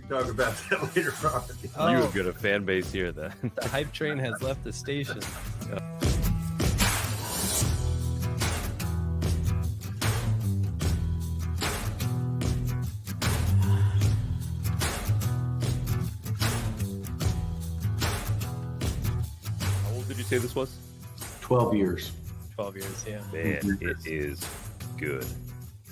talk about that later on. Oh. You've got a fan base here then. The hype train has left the station. How old did you say this was? 12 years. 12 years, yeah. Man, it is good.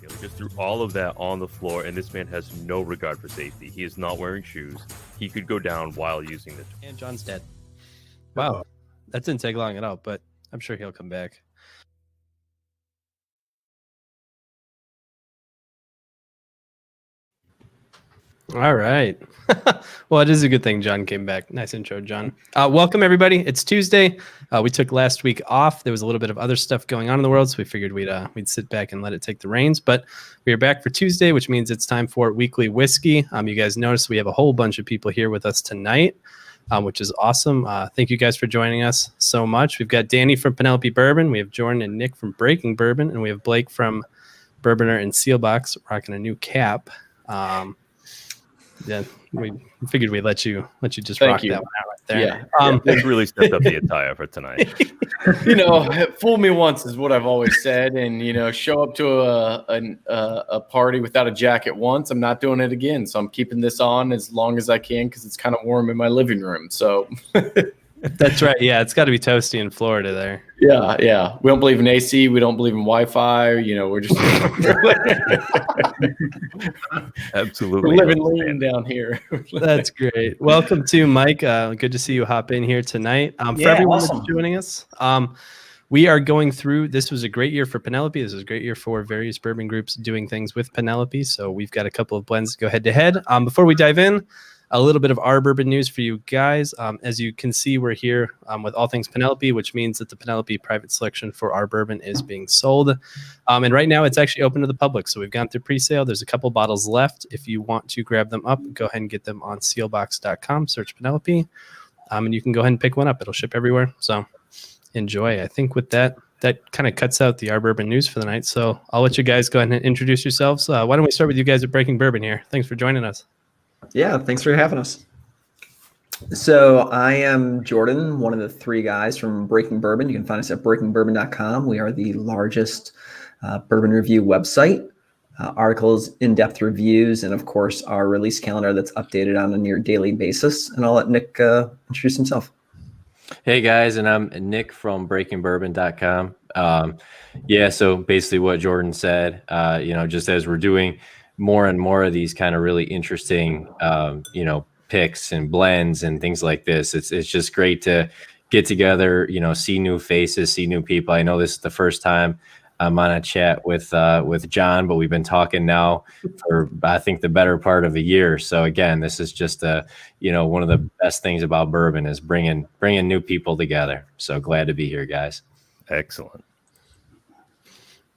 We just threw all of that on the floor, and this man has no regard for safety. He is not wearing shoes. He could go down while using this. And John's dead. Wow. That didn't take long at all, but I'm sure he'll come back. All right. Well, it is a good thing John came back. Nice intro, John. Welcome, everybody. It's Tuesday. We took last week off. There was a little bit of other stuff going on in the world, so we figured we'd sit back and let it take the reins. But we are back for Tuesday, which means it's time for Weekly Whiskey. You guys noticed we have a whole bunch of people here with us tonight, which is awesome. Thank you guys for joining us so much. We've got Danny from Penelope Bourbon. We have Jordan and Nick from Breaking Bourbon, and we have Blake from Bourbonr and Seelbachs rocking a new cap. Yeah, we figured we'd let you just rock that one out right there. Yeah, They really stepped up the attire for tonight. Fool me once is what I've always said, and show up to a party without a jacket once. I'm not doing it again, so I'm keeping this on as long as I can because it's kind of warm in my living room. So that's right. Yeah, it's got to be toasty in Florida there. Yeah. We don't believe in AC. We don't believe in Wi-Fi. We're just Absolutely. we're living lean down here. That's great. Welcome to Mike. Good to see you hop in here tonight. For everyone that's joining us, we are going through. This was a great year for Penelope. This was a great year for various bourbon groups doing things with Penelope. So we've got a couple of blends to go head to head. Before we dive in, a little bit of our bourbon news for you guys. As you can see, we're here with all things Penelope, which means that the Penelope private selection for our bourbon is being sold. And right now it's actually open to the public. So we've gone through pre-sale. There's a couple bottles left. If you want to grab them up, go ahead and get them on seelbachs.com, search Penelope, and you can go ahead and pick one up. It'll ship everywhere. So enjoy. I think with that kind of cuts out the our bourbon news for the night. So I'll let you guys go ahead and introduce yourselves. Why don't we start with you guys at Breaking Bourbon here? Thanks for joining us. Yeah, thanks for having us. So I am Jordan, one of the three guys from Breaking Bourbon. You can find us at breakingbourbon.com. We are the largest bourbon review website. Articles, in-depth reviews, and of course our release calendar that's updated on a near daily basis. And I'll let Nick introduce himself. Hey guys, and I'm Nick from breakingbourbon.com. So basically what Jordan said, just as we're doing more and more of these kind of really interesting, picks and blends and things like this. It's just great to get together, see new faces, see new people. I know this is the first time I'm on a chat with John, but we've been talking now for, I think, the better part of a year. So again, this is just one of the best things about bourbon is bringing new people together. So glad to be here, guys. Excellent.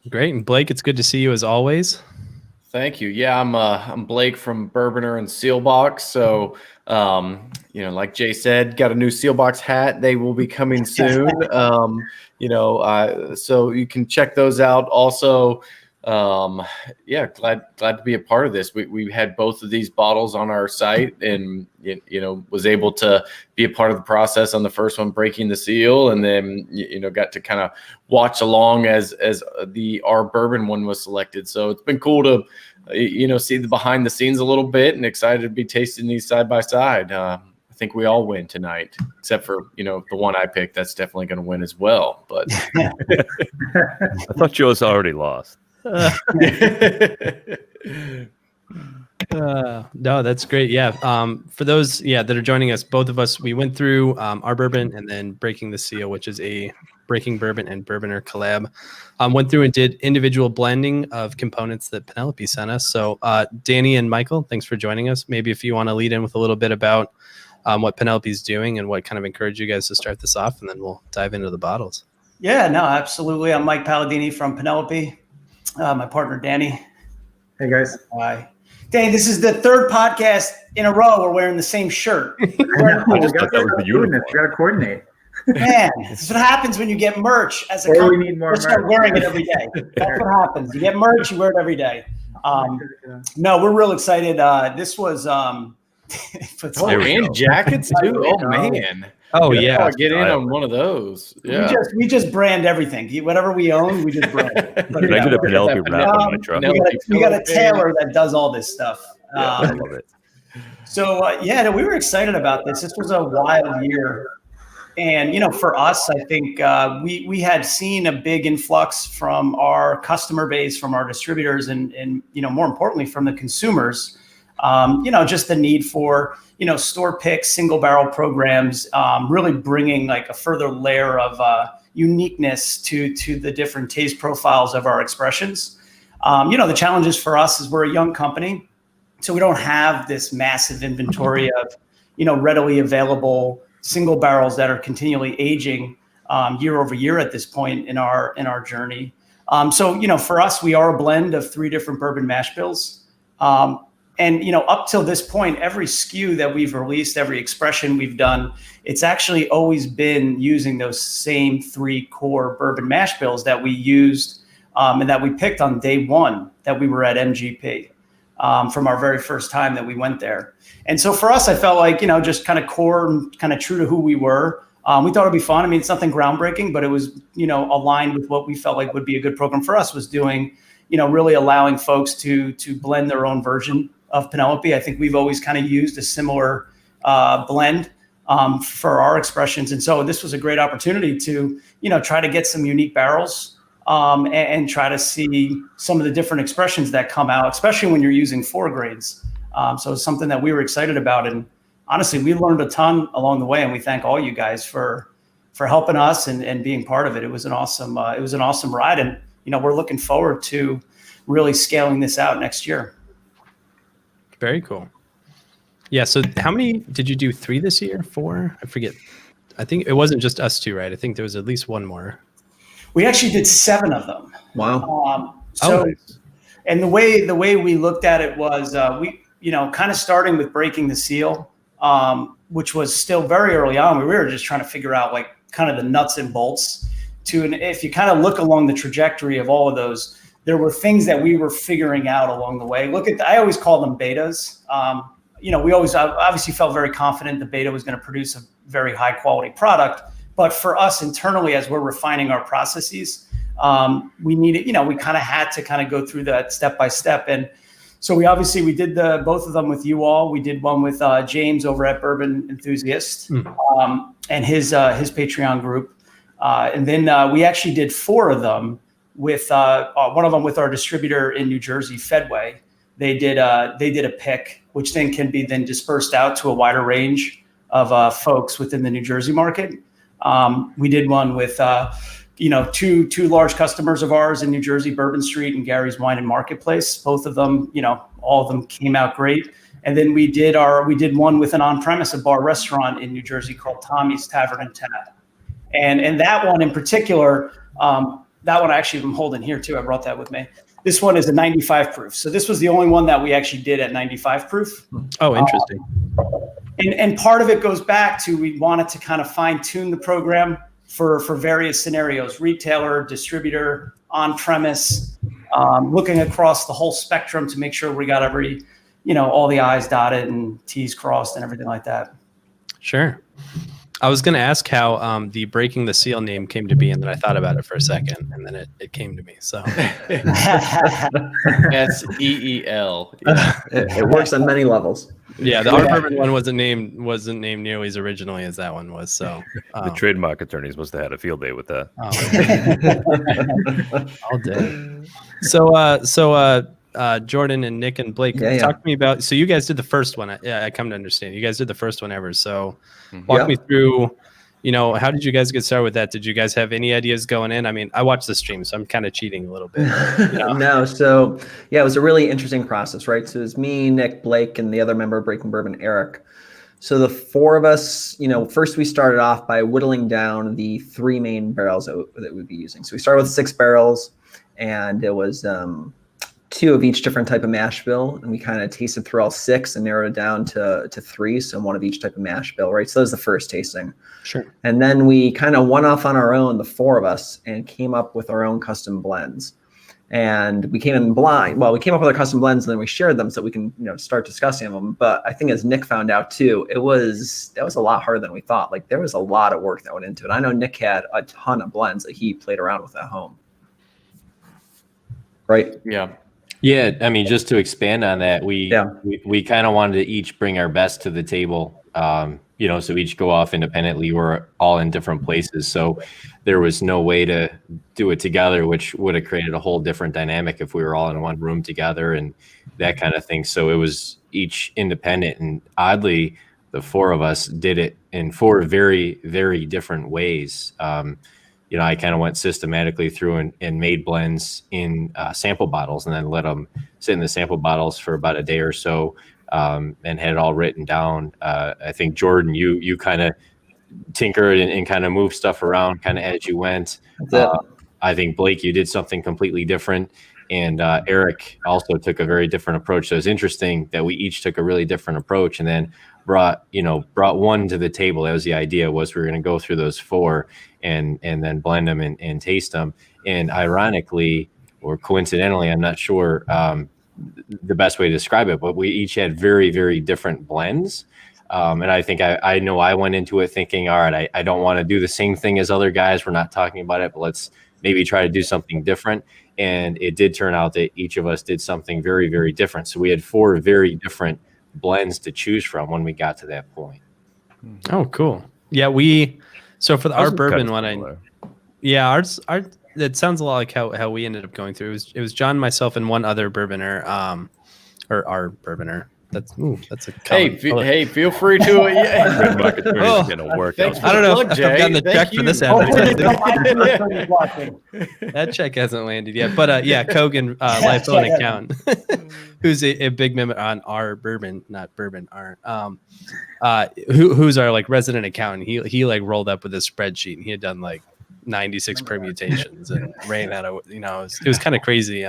Great. And Blake, it's good to see you as always. Thank you. Yeah, I'm Blake from Bourbonr and Seelbachs. So, like Jay said, got a new Seelbachs hat. They will be coming soon. So you can check those out. Also, glad to be a part of this. We had both of these bottles on our site, and was able to be a part of the process on the first one, breaking the seal, and then got to kind of watch along as our bourbon one was selected. So it's been cool to see the behind the scenes a little bit, and excited to be tasting these side by side. I think we all win tonight, except for the one I picked. That's definitely going to win as well. But I thought Joe's already lost. No, that's great. Yeah. For those that are joining us, both of us, we went through our bourbon and then Breaking the Seal, which is a Breaking Bourbon and Bourbonr collab. Went through and did individual blending of components that Penelope sent us. So Danny and Michael, thanks for joining us. Maybe if you want to lead in with a little bit about what Penelope's doing and what kind of encouraged you guys to start this off, and then we'll dive into the bottles. Yeah, no, absolutely. I'm Mike Palladini from Penelope. My partner, Danny. Hey, guys. Hi. Danny, this is the third podcast in a row we're wearing the same shirt. I just thought that was the uniform. We got to coordinate. Man, this is what happens when you get merch as a Or we company. need more You start merch. wearing it every day. That's what happens. You get merch, you wear it every day. No, we're real excited. This was But Oh, There we and go. jackets too. Oh man. Oh Yeah, yeah, get in on one of those. Yeah. we just brand everything. Whatever we own, we just brand it. Put it Can I that get a way. Penelope wrap on my Um, truck? we got a tailor that does all this stuff. Yeah, I love it. So yeah, no, we were excited about this. This was a wild year, and for us, I think we had seen a big influx from our customer base, from our distributors, and more importantly from the consumers. Just the need for store pick, single barrel programs, really bringing like a further layer of uniqueness to the different taste profiles of our expressions. The challenges for us is we're a young company. So we don't have this massive inventory of, readily available single barrels that are continually aging year over year at this point in our journey. So for us, we are a blend of 3 different bourbon mash bills. And up till this point, every SKU that we've released, every expression we've done, it's actually always been using those same 3 core bourbon mash bills that we used and that we picked on day one that we were at MGP. From our very first time that we went there. And so for us, I felt like, just kind of core and kind of true to who we were. We thought it'd be fun. I mean, it's nothing groundbreaking, but it was, aligned with what we felt like would be a good program for us, was doing, really allowing folks to blend their own version of Penelope. I think we've always kind of used a similar blend for our expressions. And so this was a great opportunity to, try to get some unique barrels and try to see some of the different expressions that come out, especially when you're using 4 grades. So it's something that we were excited about. And honestly, we learned a ton along the way. And we thank all you guys for helping us and being part of it. It was an awesome ride. And, we're looking forward to really scaling this out next year. very cool. Yeah. So how many did you do? 3 this year? 4? I forget. I think it wasn't just us 2, right? I think there was at least one more. We actually did 7 of them. Wow. And the way we looked at it was we kind of starting with breaking the seal, which was still very early on. We were just trying to figure out like kind of the nuts and bolts and if you kind of look along the trajectory of all of those, there were things that we were figuring out along the way. I always call them betas. We always obviously felt very confident the beta was going to produce a very high quality product. But for us internally, as we're refining our processes, we needed, we kind of had to kind of go through that step by step. And so we did both of them with you all. We did one with James over at Bourbon Enthusiast and his Patreon group. And then we actually did 4 of them with one of them with our distributor in New Jersey, Fedway. They did a pick, which then can be then dispersed out to a wider range of folks within the New Jersey market. We did one with, 2 large customers of ours in New Jersey, Bourbon Street and Gary's Wine and Marketplace. Both of them, all of them came out great. And then we did one with an on-premise, a bar restaurant in New Jersey called Tommy's Tavern and Tap. And that one in particular, that one actually I'm holding here too. I brought that with me. This one is a 95 proof. So this was the only one that we actually did at 95 proof. Oh, interesting. And part of it goes back to we wanted to kind of fine tune the program for various scenarios: retailer, distributor, on premise, looking across the whole spectrum to make sure we got every, all the I's dotted and T's crossed and everything like that. Sure. I was going to ask how the Breaking the Seal name came to be, and then I thought about it for a second, and then it came to me. So SEEL. Yeah. It works on many levels. yeah, the Art Bourbon one wasn't named nearly as originally as that one was. So The trademark attorneys must have had a field day with that. All day. So Jordan and Nick and Blake, talk to me about. So you guys did the first one. I come to understand. You guys did the first one ever. So walk me through. How did you guys get started with that? Did you guys have any ideas going in? I mean, I watched the stream, so I'm kind of cheating a little bit. No. So it was a really interesting process, right? So it was me, Nick, Blake, and the other member of Breaking Bourbon, Eric. So the 4 of us, first we started off by whittling down the 3 main barrels that we'd be using. So we started with 6 barrels, and it was 2 of each different type of mash bill, and we kind of tasted through all 6 and narrowed it down to 3, so 1 of each type of mash bill, right? So that was the first tasting. Sure. And then we kind of went off on our own, the 4 of us, and came up with our own custom blends. And we came in blind. Well, we came up with our custom blends and then we shared them so we can, start discussing them. But I think as Nick found out too, that was a lot harder than we thought. Like there was a lot of work that went into it. I know Nick had a ton of blends that he played around with at home. Right? Yeah. Yeah, I mean, just to expand on that, we kind of wanted to each bring our best to the table. So each go off independently. We're all in different places, so there was no way to do it together, which would have created a whole different dynamic if we were all in one room together and that kind of thing. So it was each independent, and oddly, the four of us did it in four very, very different ways. I kind of went systematically through and made blends in sample bottles and then let them sit in the sample bottles for about a day or so, and had it all written down. I think, Jordan, you kind of tinkered and kind of moved stuff around kind of as you went. I think, Blake, you did something completely different. And Eric also took a very different approach. So it's interesting that we each took a really different approach and then brought one to the table. That was the idea, was we were going to go through those four and then blend them and taste them. And ironically, or coincidentally, I'm not sure the best way to describe it, but we each had very, very different blends. And I think I know I went into it thinking, all right, I don't want to do the same thing as other guys. We're not talking about it, but let's maybe try to do something different. And it did turn out that each of us did something very, very different. So we had four very different blends to choose from when we got to that point. Oh, cool. Yeah, so for our bourbon one, ours it sounds a lot like how we ended up going through. It was John, myself, and one other Bourbonr, or our Bourbonr. That's a hey, feel free to work. I don't know if I've gotten the check for this advertising. That check hasn't landed yet, but Kogan, LifeOwn account, who's a big member on our bourbon, not Bourbonr, who's our like resident accountant. He like rolled up with a spreadsheet and he had done like 96 permutations and ran out of it was kind of crazy.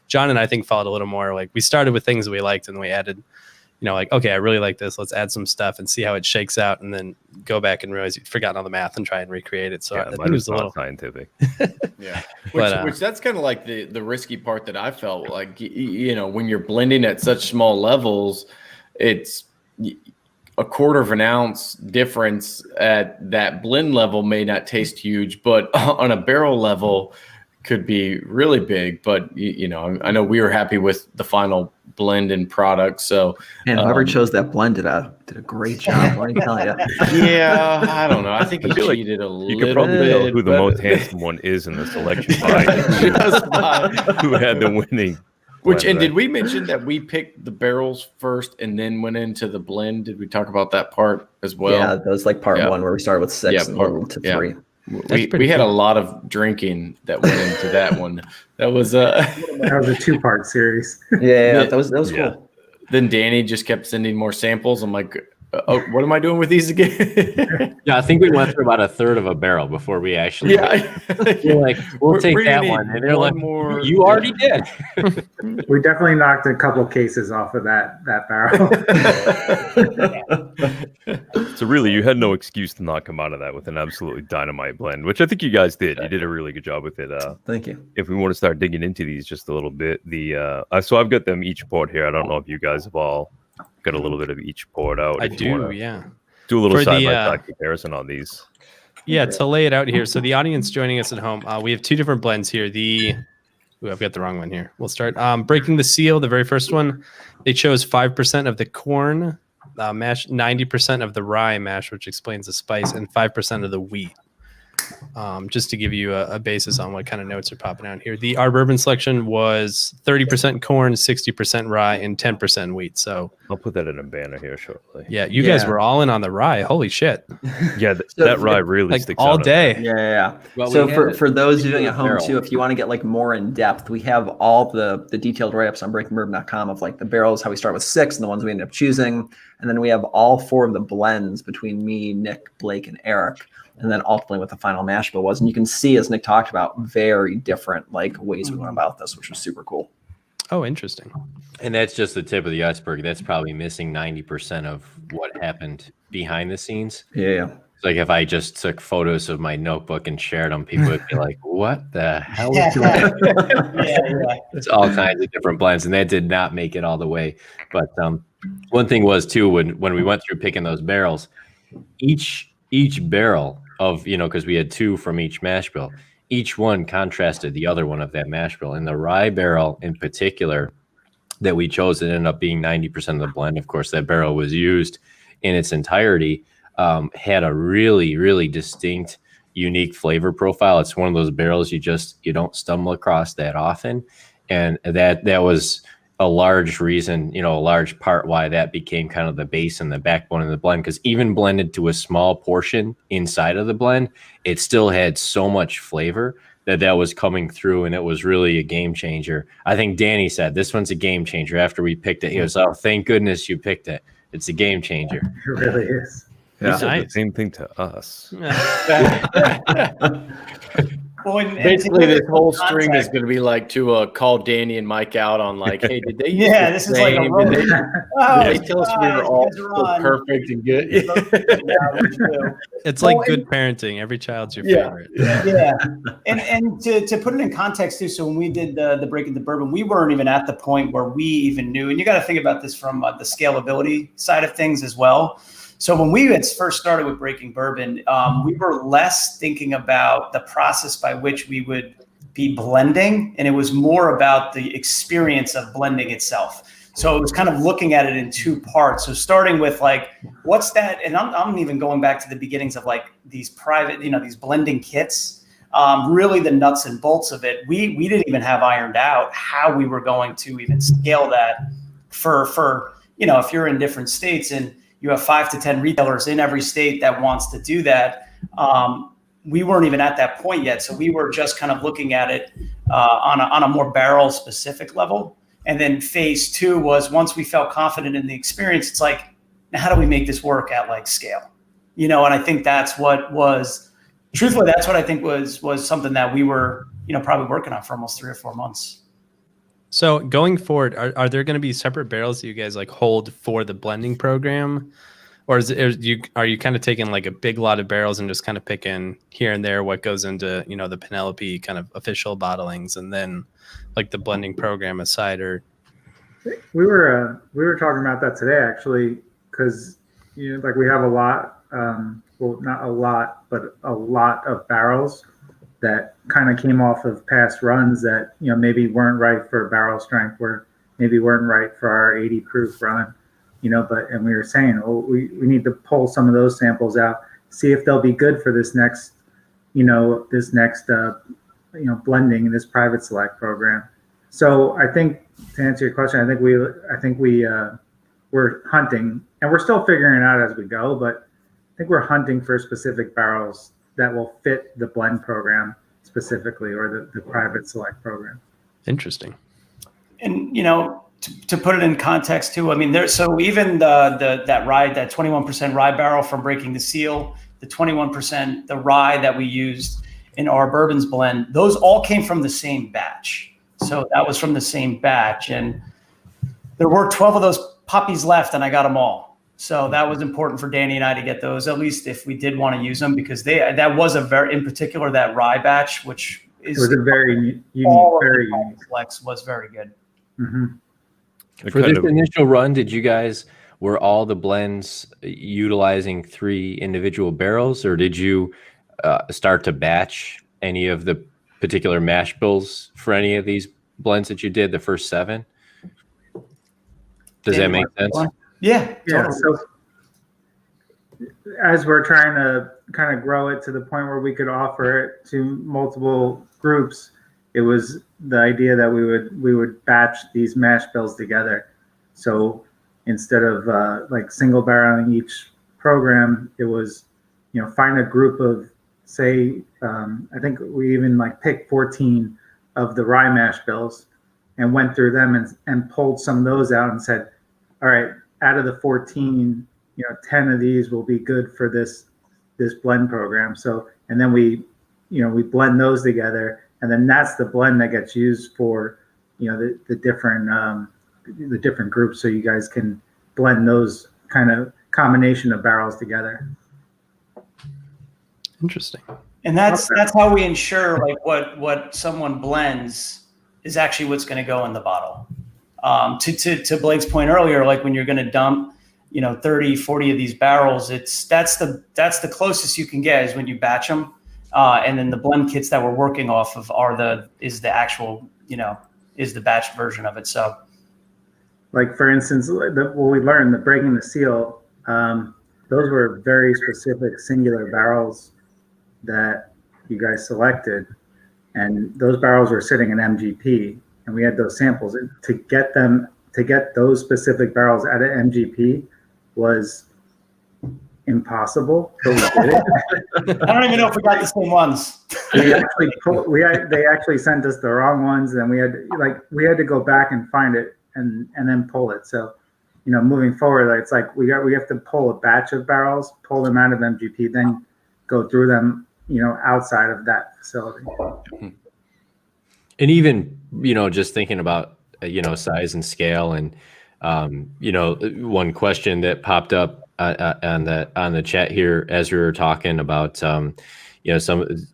John and I think followed a little more like we started with things we liked and we added, okay, I really like this. Let's add some stuff and see how it shakes out, and then go back and realize you'd forgotten all the math and try and recreate it. So I think it was a little scientific. Yeah, which that's kind of like the risky part that I felt like. When you're blending at such small levels, it's a quarter of an ounce difference at that blend level may not taste huge, but on a barrel level could be really big. But I know we were happy with the final blend and product. So and whoever chose that blend did a great job. Let me tell you. Yeah, I don't know. I think he cheated a little. You could probably tell who the most handsome one is in the selection who had the winning. Did we mention that we picked the barrels first and then went into the blend? Did we talk about that part as well? Yeah, that was like part one where we started with 6 and moved to 3. We had a lot of drinking that went into that one. That was that was a 2-part series. Yeah, that was cool. Then Danny just kept sending more samples. I'm like, oh, what am I doing with these again? Yeah, I think we went through about a third of a barrel before we actually. We're like, we'll take that one, and they're like, more. You already did. We definitely knocked a couple cases off of that barrel. So really, you had no excuse to not come out of that with an absolutely dynamite blend, which I think you guys did. You did a really good job with it. Thank you. If we want to start digging into these just a little bit, so I've got them each poured here. I don't know if you guys have all got a little bit of each poured out. I do, yeah. Do a little side-by-side comparison on these. Yeah, to lay it out here. So the audience joining us at home, we have 2 different blends here. I've got the wrong one here. We'll start. Breaking the Seal, the very first one, they chose 5% of the corn mash, 90% of the rye mash, which explains the spice, and 5% of the wheat. Just to give you a basis on what kind of notes are popping out here. Our bourbon selection was 30% corn, 60% rye, and 10% wheat. So I'll put that in a banner here shortly. Yeah, you guys were all in on the rye. Holy shit. Yeah, that rye really sticks all out day. Yeah. Well, so for those doing at home too, if you want to get like more in depth, we have all the detailed write-ups on breakingbourbon.com of like the barrels, how we start with 6 and the ones we ended up choosing. And then we have all 4 of the blends between me, Nick, Blake, and Eric. And then ultimately what the final mash bill was. And you can see, as Nick talked about, very different like ways we went about this, which was super cool. Oh, interesting. And that's just the tip of the iceberg. That's probably missing 90% of what happened behind the scenes. Yeah. It's like if I just took photos of my notebook and shared them, people would be like, "What the hell is Yeah, that?" yeah. It's all kinds of different blends, and that did not make it all the way. But one thing was too, when we went through picking those barrels, each barrel of, because we had 2 from each mash bill, each one contrasted the other one of that mash bill. And the rye barrel in particular that we chose, it ended up being 90% of the blend. Of course, that barrel was used in its entirety. Had a really, really distinct, unique flavor profile. It's one of those barrels you don't stumble across that often. And that was a large reason, a large part why that became kind of the base and the backbone of the blend. Because even blended to a small portion inside of the blend, it still had so much flavor that was coming through, and it was really a game changer. I think Danny said this one's a game changer after we picked it. He was, "Oh, thank goodness you picked it. It's a game changer." It really is. You said Nice. the same thing to us. Well, and Basically, to this give whole some string is context- going to be like to call Danny and Mike out on like, hey, did they? use Yeah, the this is like a same? road. Did they, Oh, did they tell us we were guys, all you guys are on. perfect and good? Yeah, we do. It's like Well, good parenting. Every child's your Yeah. favorite. Yeah, and to put it in context too, so when we did the Breaking the Bourbon, we weren't even at the point where we even knew, and you got to think about this from the scalability side of things as well. So when we had first started with Breaking Bourbon, we were less thinking about the process by which we would be blending, and it was more about the experience of blending itself. So it was kind of looking at it in 2 parts. So starting with like, what's that? And I'm even going back to the beginnings of like these private, these blending kits. Really the nuts and bolts of it. We didn't even have ironed out how we were going to even scale that for if you're in different states and you have 5 to 10 retailers in every state that wants to do that. We weren't even at that point yet. So we were just kind of looking at it on a more barrel specific level. And then phase 2 was once we felt confident in the experience, it's like, now how do we make this work at like scale? And I think that's what was, truthfully, that's what I think was something that we were, probably working on for almost 3 or 4 months. So going forward, are there going to be separate barrels that you guys like hold for the blending program? Or are you kind of taking like a big lot of barrels and just kind of picking here and there what goes into, the Penelope kind of official bottlings, and then like the blending program aside? Or We were talking about that today actually, because like we have a lot, well, not a lot, but a lot of barrels that kind of came off of past runs that maybe weren't right for barrel strength, or maybe weren't right for our 80 proof run. And we were saying, well, we need to pull some of those samples out, see if they'll be good for this next blending in this private select program. So I think to answer your question, I think we're hunting, and we're still figuring it out as we go, but I think we're hunting for specific barrels that will fit the blend program specifically, or the private select program. interesting. And to put it in context too, I mean, so even that rye, that 21% rye barrel from Breaking the Seel, the 21% the rye that we used in our bourbons blend, those all came from the same batch. So that was from the same batch, and there were 12 of those puppies left, and I got them all. So that was important for Danny and I to get those, at least if we did want to use them, because that was in particular, that rye batch, which is, It was a very unique, all very of the unique. Flex was very good. Mm-hmm. For this initial run, were all the blends utilizing 3 individual barrels, or did you start to batch any of the particular mash bills for any of these blends that you did, the first 7? Does that make sense? Yeah. Yeah. Totally. So as we're trying to kind of grow it to the point where we could offer it to multiple groups, it was the idea that we would batch these mash bills together. So instead of like single barreling each program, it was find a group of, say, I think we even like picked 14 of the rye mash bills and went through them and pulled some of those out and said, all right, out of the 14, 10 of these will be good for this blend program. So, and then we blend those together, and then that's the blend that gets used for, the different groups. So you guys can blend those kind of combination of barrels together. Interesting. And that's how we ensure like what someone blends is actually what's going to go in the bottle. To Blake's point earlier, like when you're going to dump, 30, 40 of these barrels, that's the closest you can get is when you batch them. And then the blend kits that we're working off of is the actual, is the batch version of it. So like for instance, what we learned, the breaking the seal, those were very specific singular barrels that you guys selected. And those barrels were sitting in MGP, and we had those samples. And to get those specific barrels out of MGP was impossible, but we did it. I don't even know if we got the same ones. They actually sent us the wrong ones, and we had to go back and find it and then pull it. So, moving forward, it's like we have to pull a batch of barrels, pull them out of MGP, then go through them, outside of that facility. And even, just thinking about, size and scale and, one question that popped up on the chat here as we were talking about, some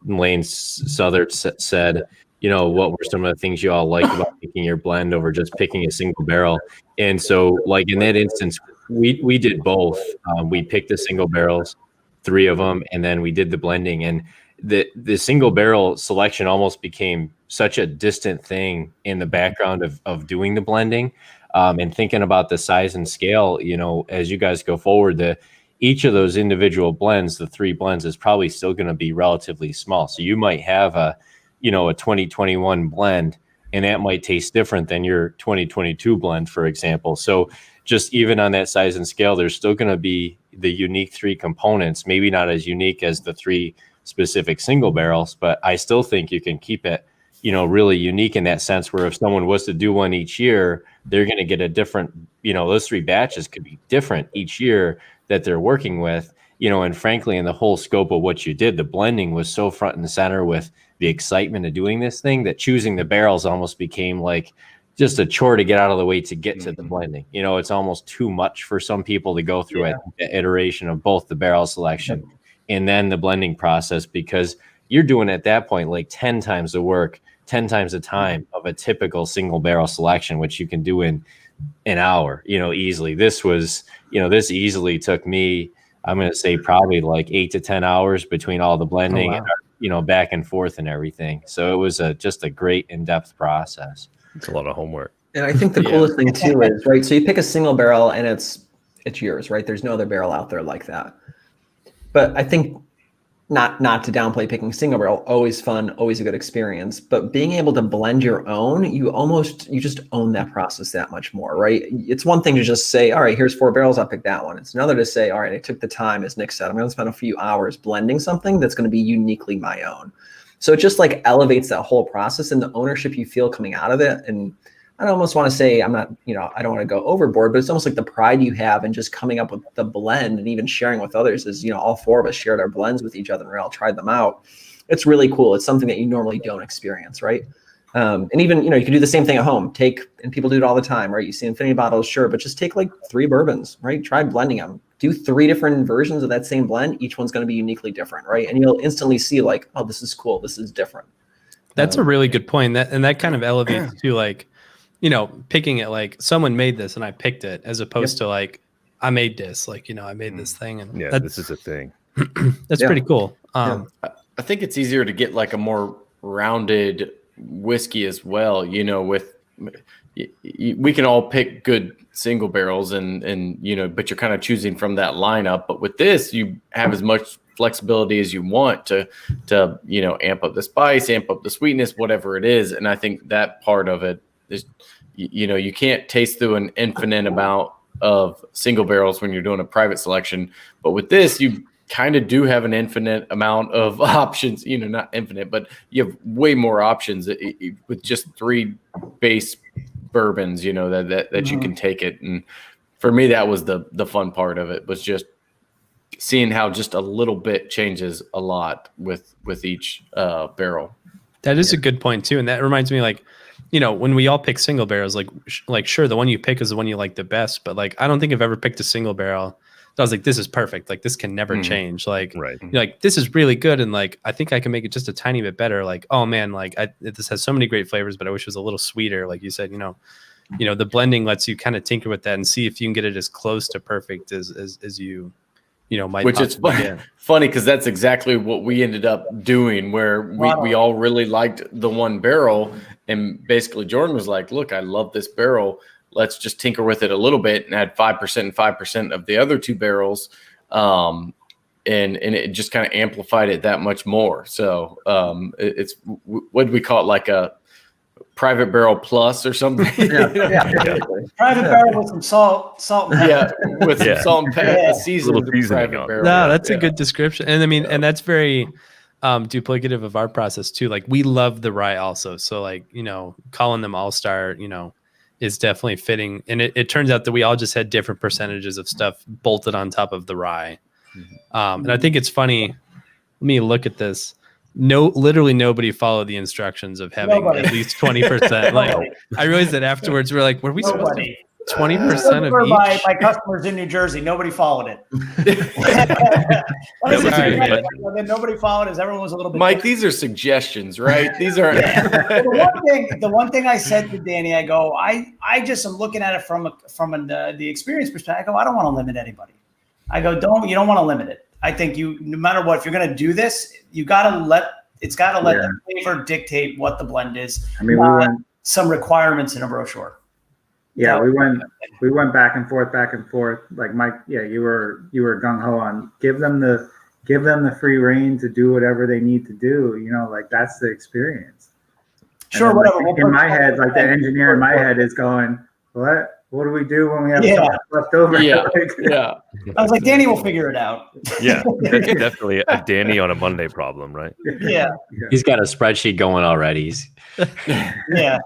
Lane Southard said, what were some of the things you all liked about picking your blend over just picking a single barrel? And so like in that instance, we did both. We picked the single barrels, 3 of them, and then we did the blending. And the single barrel selection almost became such a distant thing in the background of doing the blending, and thinking about the size and scale, as you guys go forward, each of those individual blends, the 3 blends, is probably still going to be relatively small. So you might have a 2021 blend, and that might taste different than your 2022 blend, for example. So just even on that size and scale, there's still going to be the unique 3 components, maybe not as unique as the 3 specific single barrels, but I still think you can keep it, really unique in that sense, where if someone was to do one each year, they're going to get a different, those 3 batches could be different each year that they're working with, and frankly, in the whole scope of what you did, the blending was so front and center with the excitement of doing this thing that choosing the barrels almost became like just a chore to get out of the way to get to the blending. It's almost too much for some people to go through an iteration of both the barrel selection and then the blending process, because you're doing at that point like 10 times the work, 10 times the time of a typical single barrel selection, which you can do in an hour, easily. This was, this easily took me, I'm going to say probably like 8 to 10 hours between all the blending and, back and forth and everything. So it was just a great in-depth process. It's a lot of homework. And I think the coolest thing too is, right, so you pick a single barrel and it's yours, right? There's no other barrel out there like that. But I think not to downplay picking single barrel, always fun, always a good experience, but being able to blend your own, you just own that process that much more, right? It's one thing to just say, all right, here's 4 barrels, I'll pick that one. It's another to say, all right, I took the time, as Nick said, I'm going to spend a few hours blending something that's going to be uniquely my own. So it just like elevates that whole process and the ownership you feel coming out of it. And I almost want to say, I'm not, I don't want to go overboard, but it's almost like the pride you have in just coming up with the blend and even sharing with others is, all 4 of us shared our blends with each other and we all tried them out. It's really cool. It's something that you normally don't experience, right? And even, you can do the same thing at home. And people do it all the time, right? You see infinity bottles, sure, but just take like 3 bourbons, right? Try blending them. Do 3 different versions of that same blend. Each one's going to be uniquely different, right? And you'll instantly see like, oh, this is cool. This is different. That's a really good point. That kind of elevates to like, picking it like someone made this and I picked it, as opposed to like, I made this, like, I made this thing. And this is a thing. That's pretty cool. I think it's easier to get like a more rounded whiskey as well, with we can all pick good single barrels and but you're kind of choosing from that lineup. But with this, you have as much flexibility as you want to amp up the spice, amp up the sweetness, whatever it is. And I think that part of it is, you can't taste through an infinite amount of single barrels when you're doing a private selection. But with this, you kind of do have an infinite amount of options, not infinite, but you have way more options with just 3 base bourbons, that you can take it. And for me, that was the fun part of it, was just seeing how just a little bit changes a lot with each barrel. That is a good point too. And that reminds me, like, when we all pick single barrels, like sure, the one you pick is the one you like the best, but like, I don't think I've ever picked a single barrel So I was like, this is perfect. Like this can never change. Like, Right. you're like, this is really good. And like, I think I can make it just a tiny bit better. Like, oh man, like this has so many great flavors, but I wish it was a little sweeter. Like you said, the blending lets you kind of tinker with that and see if you can get it as close to perfect as you might. Which is funny because that's exactly what we ended up doing, where we all really liked the one barrel, and basically Jordan was like, look, I love this barrel. Let's just tinker with it a little bit, and add 5% and 5% of the other two barrels. And it just kind of amplified it that much more. So it's what do we call it, like a private barrel plus or something? Private barrel with some salt and pepper. With some salt and pepper, seasoned private barrel. No, that's a good description. And I mean, and that's very duplicative of our process too. Like we love the rye also. So like, calling them all-star, is definitely fitting. And it turns out that we all just had different percentages of stuff bolted on top of the rye. And I think it's funny. Let me look at this. Literally nobody followed the instructions of having at least 20%. Like I realized that afterwards. We're like, were we supposed to 20% of each? My customers in New Jersey, nobody followed it. Nobody followed it. Everyone was a little bit. Mike, these are suggestions, right? These are. The one thing I said to Danny, I go, I just am looking at it from the experience perspective. I go, I don't want to limit anybody. I go, you don't want to limit it. I think no matter what, if you're going to do this, you got to let the flavor dictate what the blend is. I mean, we went some requirements in a brochure. Yeah, we went back and forth. Like Mike, you were gung ho on give them the free reign to do whatever they need to do. Like that's the experience. Sure, then, whatever. Like, in my head, like the engineer in my head is going, what do we do when we have stuff left over? I was like, Danny will figure it out. Yeah, that's definitely a Danny on a Monday problem, right? Yeah. He's got a spreadsheet going already. Yeah.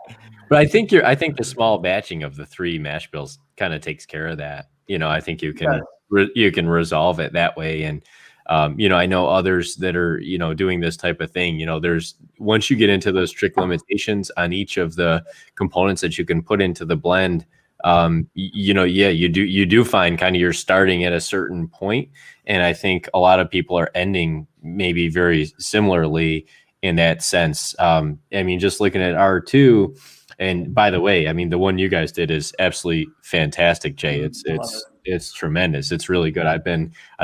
But I think the small batching of the 3 mash bills kind of takes care of that. I think you can resolve it that way. And I know others that are doing this type of thing. There's once you get into those strict limitations on each of the components that you can put into the blend. You do find kind of you're starting at a certain point, and I think a lot of people are ending maybe very similarly in that sense. I mean, just looking at R2. And by the way, I mean, the one you guys did is absolutely fantastic, Jay. It's tremendous. It's really good. I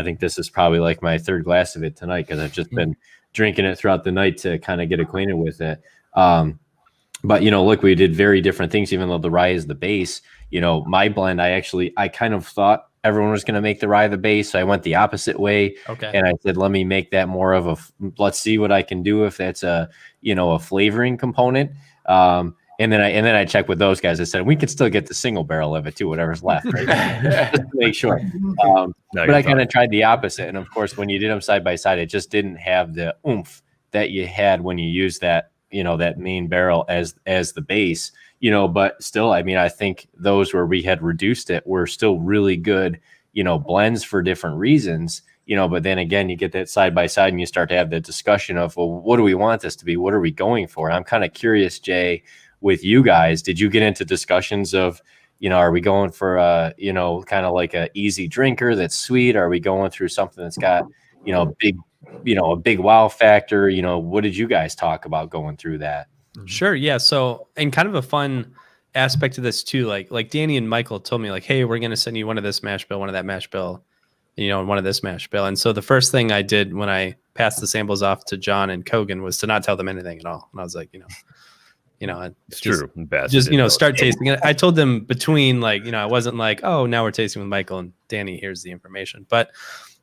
think this is probably like my 3rd glass of it tonight because I've just been drinking it throughout the night to kind of get acquainted with it. But look, we did very different things, even though the rye is the base. My blend, I kind of thought everyone was going to make the rye the base. So I went the opposite way. Okay. And I said, let me make that more of let's see what I can do if that's a flavoring component. And then I checked with those guys. I said, we could still get the single barrel of it too, whatever's left, right? Just to make sure. But I kind of tried the opposite. And of course, when you did them side by side, it just didn't have the oomph that you had when you used that, that main barrel as the base, but still, I mean, I think those where we had reduced it were still really good, blends for different reasons, but then again, you get that side by side and you start to have the discussion of, well, what do we want this to be? What are we going for? And I'm kind of curious, Jay, with you guys, did you get into discussions of, are we going for kind of like a easy drinker that's sweet? Are we going through something that's got, a big wow factor? What did you guys talk about going through that? Sure. Yeah. So, and kind of a fun aspect of this too, like Danny and Michael told me like, hey, we're going to send you one of this mash bill, one of that mash bill, and one of this mash bill. And so the first thing I did when I passed the samples off to John and Kogan was to not tell them anything at all. And I was like, it's true. Start tasting it. I told them between I wasn't like, oh, now we're tasting with Michael and Danny. Here's the information. But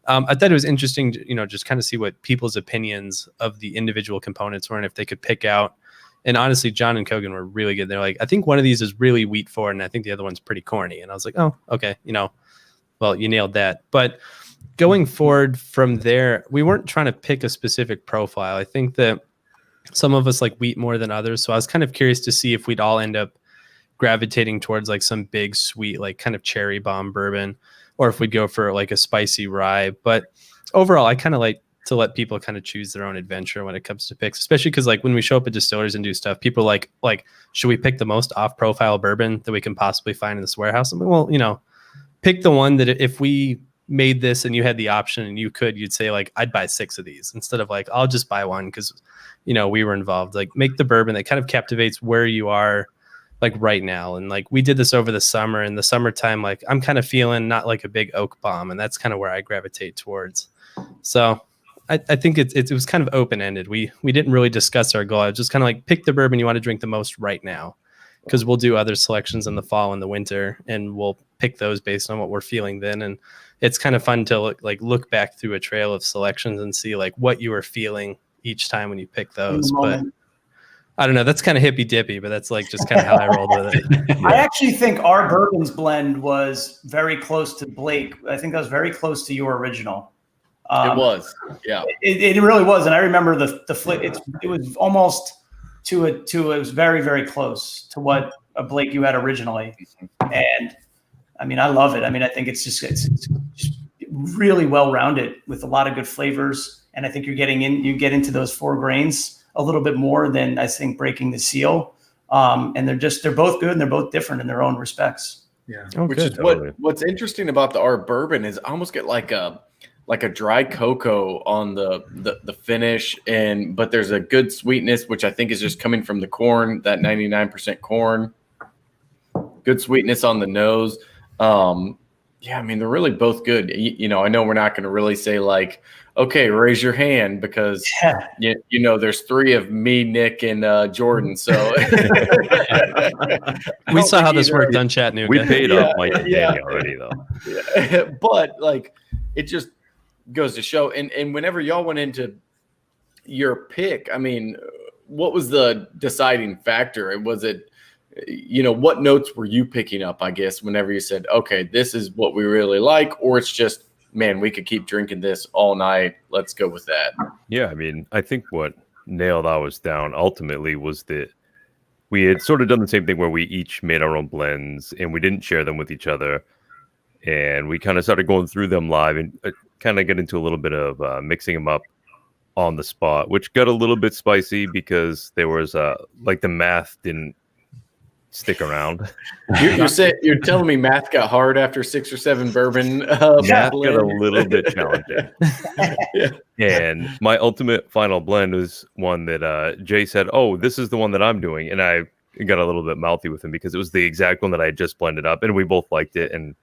I thought it was interesting to, just kind of see what people's opinions of the individual components were and if they could pick out. And honestly, John and Kogan were really good. They're like, I think one of these is really wheat forward, and I think the other one's pretty corny. And I was like, oh, okay. Well, you nailed that. But going forward from there, we weren't trying to pick a specific profile. I think that some of us like wheat more than others. So I was kind of curious to see if we'd all end up gravitating towards like some big sweet, like kind of cherry bomb bourbon, or if we'd go for like a spicy rye. But overall, I kind of like to let people kind of choose their own adventure when it comes to picks, especially because like when we show up at distilleries and do stuff, people are like, should we pick the most off-profile bourbon that we can possibly find in this warehouse? I'm like, well, pick the one that if we made this and you had the option and you'd say like, I'd buy 6 of these instead of like, I'll just buy one because, you know, we were involved. Like make the bourbon that kind of captivates where you are like right now. And like we did this over the summer. In the summertime, like I'm kind of feeling not like a big oak bomb, and that's kind of where I gravitate towards. So I think it was kind of open-ended. We didn't really discuss our goal. I was just kind of like, pick the bourbon you want to drink the most right now, because we'll do other selections in the fall and the winter, and we'll pick those based on what we're feeling then. And it's kind of fun to look back through a trail of selections and see like what you were feeling each time when you pick those. But I don't know, that's kind of hippy dippy, but that's like just kind of how I rolled with it. I actually think our bourbons blend was very close to Blake. I think that was very close to your original. It was, yeah. It really was, and I remember the flip. It was almost it was very, very close to what a Blake you had originally. And I mean, I love it. I mean, I think it's just really well rounded with a lot of good flavors. And I think you get into those 4 grains a little bit more than I think breaking the Seel. And they're both good and they're both different in their own respects. Yeah. Oh, Which good. is what's interesting about our bourbon is I almost get like a dry cocoa on the finish, but there's a good sweetness, which I think is just coming from the corn, that 99% corn. Good sweetness on the nose. Yeah, I mean, they're really both good. You know, I know we're not going to really say like, okay, raise your hand, because you know there's 3 of me, Nick, and Jordan. So we saw how this worked on Chattanooga. We paid off Mike and Danny already, though. Yeah. But like, it just goes to show. And whenever y'all went into your pick, I mean, what was the deciding factor? Was it, you know, what notes were you picking up, I guess, whenever you said, okay, this is what we really like, or it's just, man, we could keep drinking this all night, let's go with that? Yeah, I mean, I think what nailed ours down ultimately was that we had sort of done the same thing where we each made our own blends and we didn't share them with each other. And we kind of started going through them live and kind of get into a little bit of mixing them up on the spot, which got a little bit spicy because there was like the math didn't stick around. You're telling me math got hard after 6 or 7 bourbon? Math got a little bit challenging. Yeah. And my ultimate final blend was one that Jay said, "Oh, this is the one that I'm doing," and I got a little bit mouthy with him because it was the exact one that I had just blended up, and we both liked it, and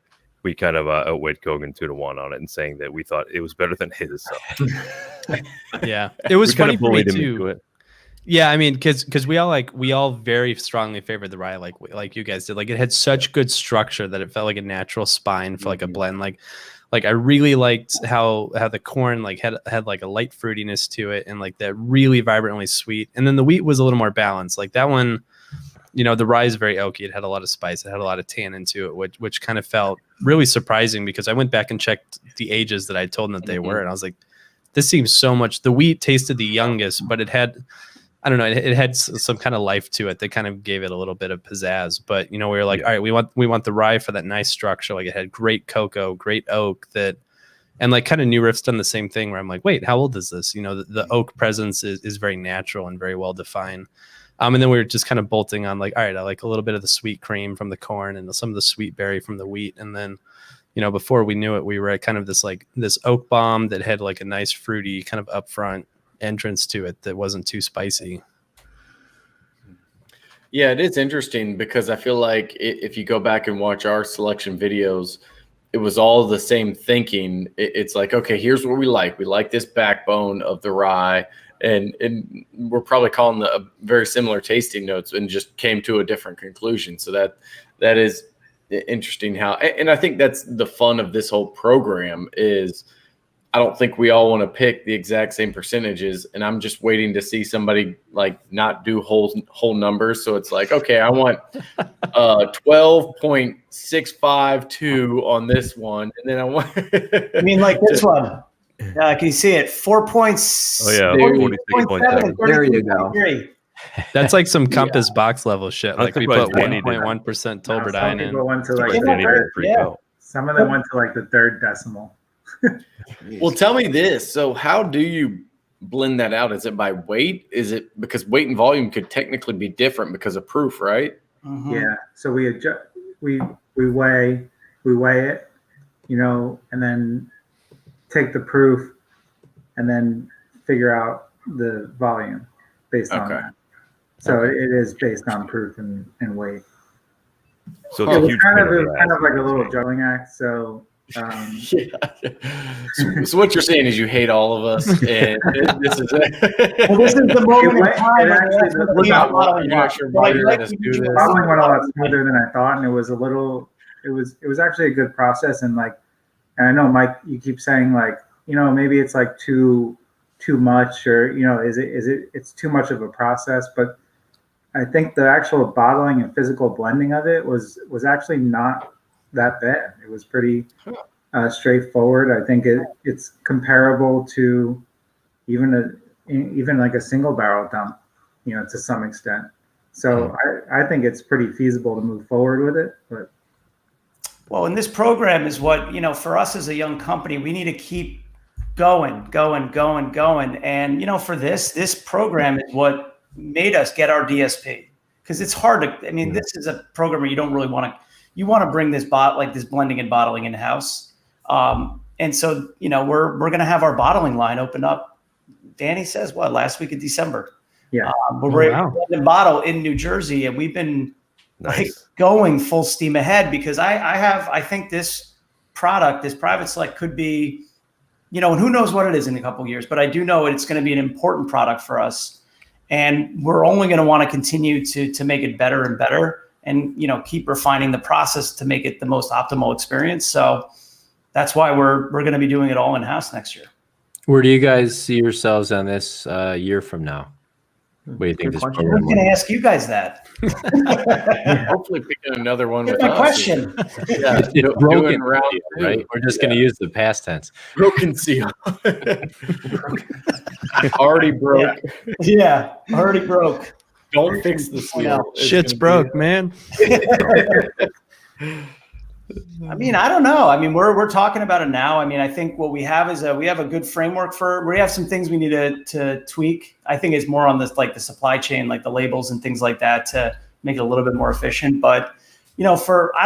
we kind of outweighed Kogan 2-1 on it, and saying that we thought it was better than his. So. Yeah, it was funny for me bullied him too. into it. Yeah, I mean, because we all very strongly favored the rye, like you guys did. Like it had such good structure that it felt like a natural spine for like a blend. Like I really liked how the corn like had like a light fruitiness to it, and like that really vibrantly sweet. And then the wheat was a little more balanced. Like that one, you know, the rye is very oaky. It had a lot of spice. It had a lot of tannin to it, which kind of felt really surprising because I went back and checked the ages that I told them that they were, and I was like, this seems so much. The wheat tasted the youngest, but it had, I don't know, it had some kind of life to it that kind of gave it a little bit of pizzazz. But you know, we were like, all right, we want the rye for that nice structure. Like it had great cocoa, great oak, and like kind of New Riff's done the same thing where I'm like, wait, how old is this? You know, the oak presence is very natural and very well defined. And then we were just kind of bolting on like, all right, I like a little bit of the sweet cream from the corn and some of the sweet berry from the wheat. And then, you know, before we knew it, we were at kind of this oak bomb that had like a nice fruity kind of upfront entrance to it that wasn't too spicy. Yeah, it is interesting because I feel like if you go back and watch our selection videos, it was all the same thinking. It's like, okay, here's what we like. We like this backbone of the rye, and we're probably calling a very similar tasting notes and just came to a different conclusion. So that is interesting how, and I think that's the fun of this whole program is I don't think we all want to pick the exact same percentages, and I'm just waiting to see somebody like not do whole numbers. So it's like, okay, I want 12.652 on this one, and then I want. I mean, like this one. Can you see it? 4 points. Oh yeah, 46.7. There you go. That's like some Compass box level shit. I'm Like we surprised put Danny did. 1.1% Tolberdine in. People went to like some of them went to like the 3rd decimal. Well, tell me this. So how do you blend that out? Is it by weight? Is it because weight and volume could technically be different because of proof, right? Yeah. So we adjust, we weigh it, and then take the proof and then figure out the volume based on that. So it is based on proof and weight. So It was kind of like a little juggling act. So so what you're saying is you hate all of us, and this is it. Well, this is the moment in time. Bottling went a lot smoother than I thought, and it was actually a good process. And and I know, Mike, you keep saying maybe it's like too much, or it's too much of a process, but I think the actual bottling and physical blending of it was actually not that bad. It was pretty straightforward. I think it's comparable to even like a single barrel dump, to some extent. So I think it's pretty feasible to move forward with it. But and this program is what, for us as a young company, we need to keep going. And, for this program is what made us get our DSP, because it's hard to, this is a program where you don't really you want to bring this this blending and bottling in house. And so, we're going to have our bottling line open up. Danny says last week of December. Yeah. We're able to bottle in New Jersey, and we've been going full steam ahead, because I think this product, this private select, could be, and who knows what it is in a couple of years, but I do know it's going to be an important product for us. And we're only going to want to continue to make it better and better, and, keep refining the process to make it the most optimal experience. So that's why we're going to be doing it all in house next year. Where do you guys see yourselves on this year from now? What do you think this program? I'm going to ask you guys that. Hopefully picking another one with my us. question. Yeah, Broken round seal, two. right? We're just going to use the past tense. Broken seal. Already broke. Yeah, already broke. Don't fix the seal. Shit's broke, man. I don't know. We're talking about it now. I think what we have is we have a good framework we have some things we need to tweak. I think it's more on this, the supply chain, the labels and things like that, to make it a little bit more efficient. But, I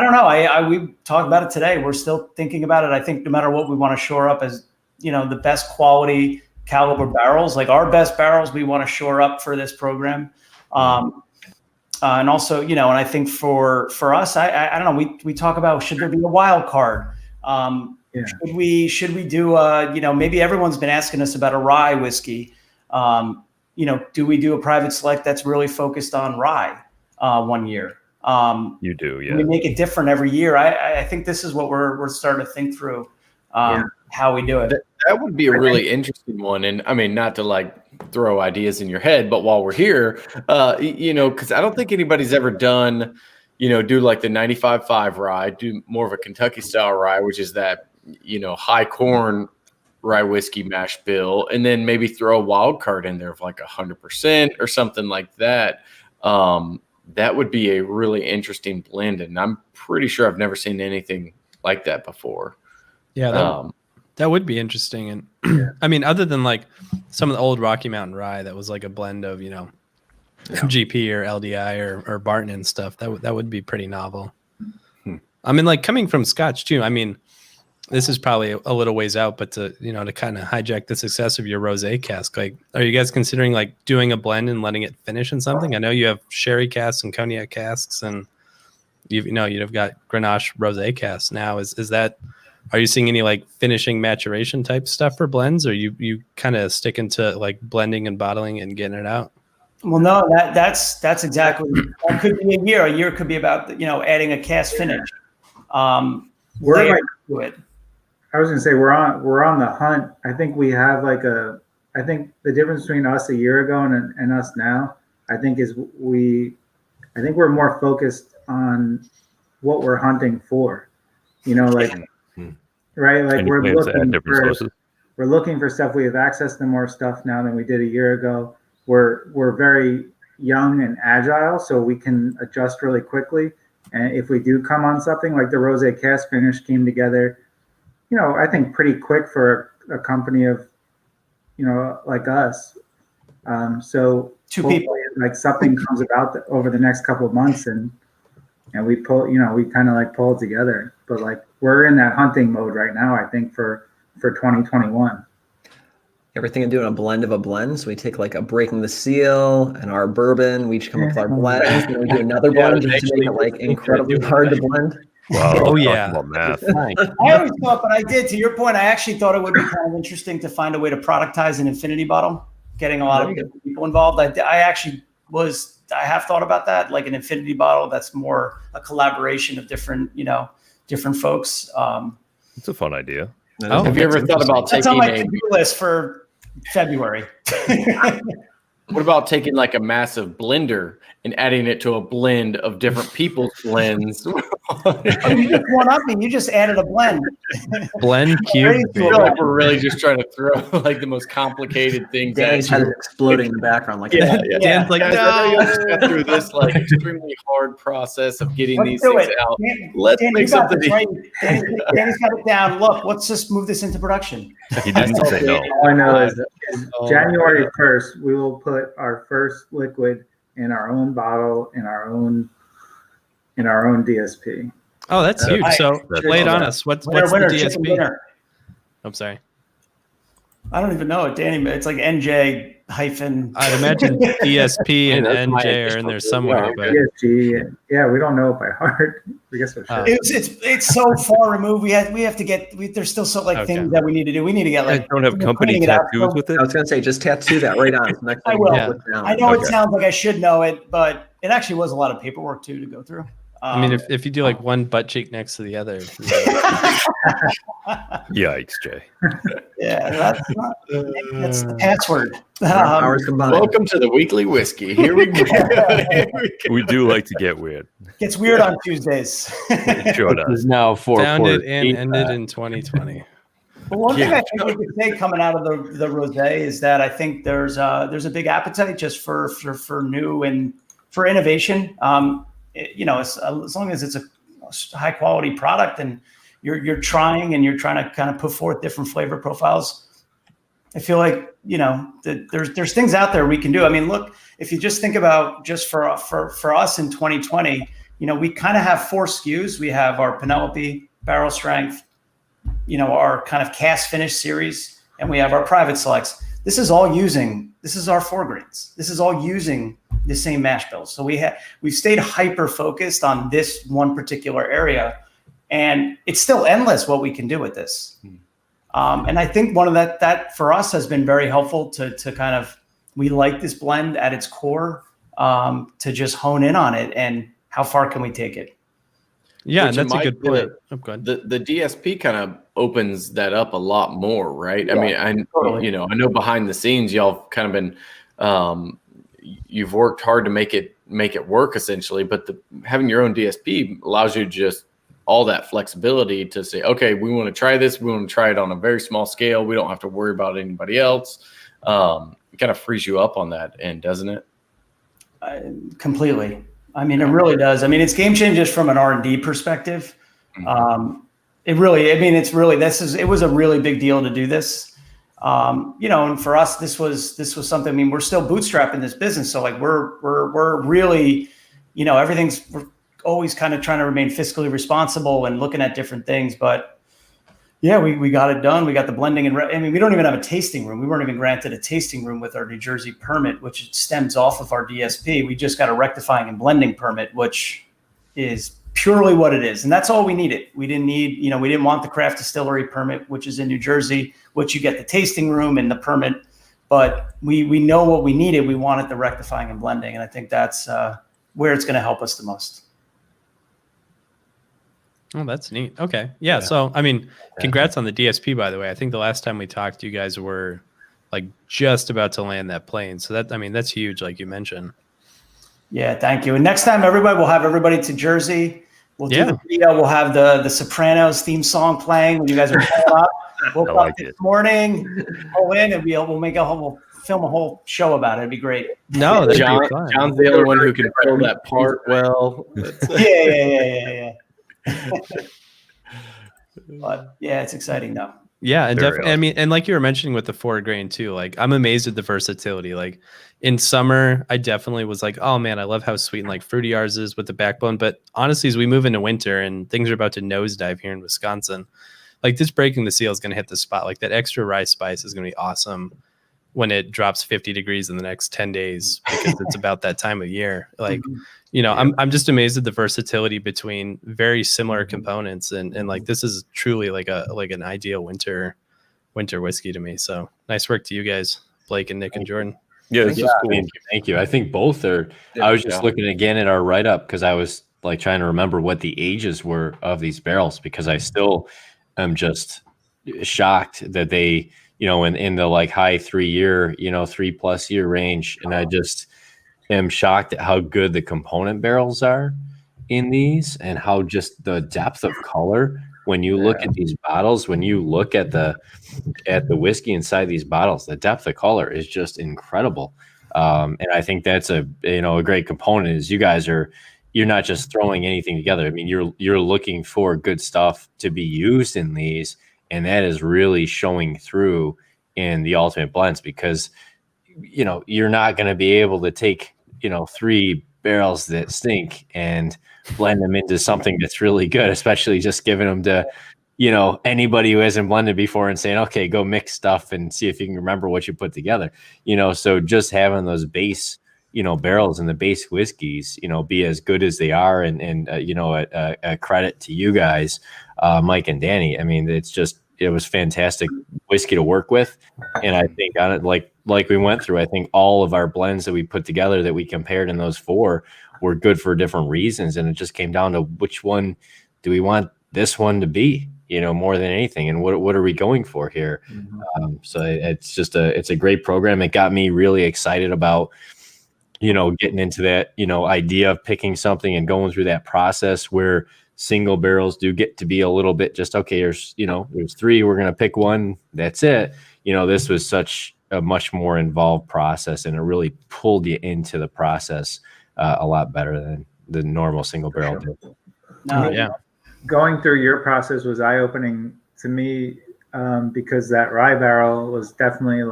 don't know. We talked about it today. We're still thinking about it. I think no matter what, we want to shore up as, the best quality caliber barrels, our best barrels we want to shore up for this program. And also, and I think for us, I don't know, we talk about, should there be a wild card? Should we do, maybe everyone's been asking us about a rye whiskey. Do we do a private select that's really focused on rye 1 year? You do, yeah. We make it different every year. I think this is what we're starting to think through, how we do it. That would be a really interesting one. And not to throw ideas in your head, but while we're here, because I don't think anybody's ever done, do the 95.5 rye, do more of a Kentucky style rye, which is that, high corn rye whiskey mash bill, and then maybe throw a wild card in there of 100% or something like that. That would be a really interesting blend. And I'm pretty sure I've never seen anything like that before. Yeah. That would be interesting. And other than some of the old Rocky Mountain rye that was a blend of, GP or LDI or Barton and stuff, that would be pretty novel. Coming from Scotch too, this is probably a little ways out, but to kind of hijack the success of your rosé cask, are you guys considering doing a blend and letting it finish in something? I know you have sherry casks and cognac casks, and you've got Grenache rosé casks now. Is that, are you seeing any finishing maturation type stuff for blends, or you kind of sticking to blending and bottling and getting it out? Well, no, that's exactly, that could be a year. A year could be about, adding a cast finish. I was gonna say we're on the hunt. I think we have I think the difference between us a year ago and us now, I think we're more focused on what we're hunting for. Right? We're looking for stuff. We have access to more stuff now than we did a year ago. We're very young and agile, so we can adjust really quickly. And if we do come on something like the rosé cast finish came together, I think pretty quick for a company of, like us. So two people, something comes about over the next couple of months, and we pull, we kind of pull it together. But we're in that hunting mode right now, I think, for 2021. Everything to do in a blend of a blend. So we take like a Breaking the Seal and our bourbon. We each come up with our blends, and then we do another blend just to make it like incredibly hard to blend. Wow. Oh, talking yeah. about math. I always thought, but I did. To your point, I actually thought it would be kind of interesting to find a way to productize an infinity bottle, getting a lot of different people involved. I have thought about that, like an infinity bottle that's more a collaboration of different folks. It's a fun idea. Oh, Have you ever thought about That's on taking my to-do list for February. what about taking like a massive blender and adding it to a blend of different people's blends? You just one up me. You just added a blend. Blend cube. I feel like we're really just trying to throw like the most complicated things Danny's at head is you. exploding in the background. Like, Dan's like, Guys, I know you no. just got through this like extremely hard process of getting Let's these do things it. out. Dan, Let's Dan, make you got something. this, right? Danny's got it down. Look, let's just move this into production. He didn't say no. All I know is Oh, January 1st, we will put our first liquid in our own bottle in our own DSP. Oh, that's huge. So That's lay it on awesome. us. What's Winner, the winner, chicken DSP? winner. I'm sorry. I don't even know it, Danny. It's like NJ hyphen. I'd imagine DSP and That's my NJ are in there initial- somewhere, but ESG, yeah, we don't know it by heart. I guess we should. It's so far removed. We have to get. There's still so like Okay. things that we need to do. We need to get You guys like. don't have we're company cleaning it up. tattoos with it? I was gonna say, just tattoo that right on. So next I time will. we Yeah. look down. I know it Okay. sounds like I should know it, but it actually was a lot of paperwork too to go through. I mean, if you do like one butt cheek next to the other, Yikes, Jay. yeah, that's the password. Hours combined. Welcome to the weekly whiskey. Here we go. Here we go. We do like to get weird. Gets weird on Tuesdays. It sure This does. is now founded and 4:14. ended in 2020. But one thing I think we could say coming out of the rosé is that I think there's a big appetite just for new and for innovation. As long as it's a high quality product and you're trying to kind of put forth different flavor profiles. I feel like that there's things out there we can do. I mean, look, if you just think about just for us in 2020, we kind of have 4 SKUs. We have our Penelope barrel strength, our kind of cast finish series, and we have our private selects. This is our 4 grains. This is all using the same mash bills. So we've stayed hyper focused on this one particular area, and it's still endless what we can do with this. And I think one of that for us has been very helpful to kind of, we like this blend at its core, to just hone in on it and how far can we take it? Yeah, Which and that's a might good do point. it. Oh, go ahead. The DSP kind of opens that up a lot more, right? Yeah, I mean, totally. I know behind the scenes y'all kind of been you've worked hard to make it work essentially, but having your own DSP allows you just all that flexibility to say, okay, we want to try this. We want to try it on a very small scale. We don't have to worry about anybody else. It kind of frees you up on that end, doesn't it? Completely. I mean, it really does. I mean, it's game changers from an R&D perspective. It was a really big deal to do this. And for us, this was something, I mean, we're still bootstrapping this business. So like we're really, we're always kind of trying to remain fiscally responsible and looking at different things, but yeah, we got it done. We got the blending and we don't even have a tasting room. We weren't even granted a tasting room with our New Jersey permit, which stems off of our DSP. We just got a rectifying and blending permit, which is purely what it is. And that's all we needed. We didn't need, we didn't want the craft distillery permit, which is in New Jersey, which you get the tasting room and the permit, but we know what we needed. We wanted the rectifying and blending. And I think that's where it's going to help us the most. Oh, that's neat. Okay. Yeah. So, I mean, congrats on the DSP, by the way. I think the last time we talked, you guys were like just about to land that plane. So that's huge, like you mentioned. Yeah. Thank you. And next time, we'll have everybody to Jersey. We'll do the video. We'll have the Sopranos theme song playing when you guys are pulling up. Woke up this morning, go in, and we'll film a whole show about it. It'd be great. No, that'd be fun. John's the only one who can fill that part well. Yeah. But yeah, it's exciting though. Yeah, and Very definitely. I mean, and like you were mentioning with the 4 grain too, like I'm amazed at the versatility. Like, in summer, I definitely was like, oh man, I love how sweet and like fruity ours is with the backbone. But honestly, as we move into winter and things are about to nosedive here in Wisconsin, like this breaking the seal is going to hit the spot. Like that extra rye spice is going to be awesome when it drops 50 degrees in the next 10 days, because it's about that time of year. Like, you know, I'm just amazed at the versatility between very similar components. And like, this is truly like an ideal winter whiskey to me. So nice work to you guys, Blake and Nick and Jordan. Yeah, this is cool. Thank you. I think both are. I was just looking again at our write up because I was like trying to remember what the ages were of these barrels, because I still am just shocked that they, you know, in the like high 3-year, you know, 3+ year range. And I just am shocked at how good the component barrels are in these, and how just the depth of color when you look at these bottles, when you look at the whiskey inside these bottles, the depth of color is just incredible. And I think that's a great component is you're not just throwing anything together. I mean, you're looking for good stuff to be used in these, and that is really showing through in the ultimate blends, because, you know, you're not going to be able to take, you know, 3 barrels that stink and blend them into something that's really good, especially just giving them to, you know, anybody who hasn't blended before and saying, okay, go mix stuff and see if you can remember what you put together, you know. So just having those base, you know, barrels and the base whiskeys, you know, be as good as they are, and you know, a credit to you guys, Mike and Danny. I mean, it was fantastic whiskey to work with. And I think on it, like we went through, I think all of our blends that we put together that we compared in those 4 were good for different reasons. And it just came down to which one do we want this one to be, you know, more than anything. And what are we going for here? So it's a great program. It got me really excited about, you know, getting into that, you know, idea of picking something and going through that process where single barrels do get to be a little bit just, okay, there's 3, we're going to pick one, that's it. You know, this was such a much more involved process, and it really pulled you into the process a lot better than the normal single barrel did. Going through your process was eye-opening to me, because that rye barrel was definitely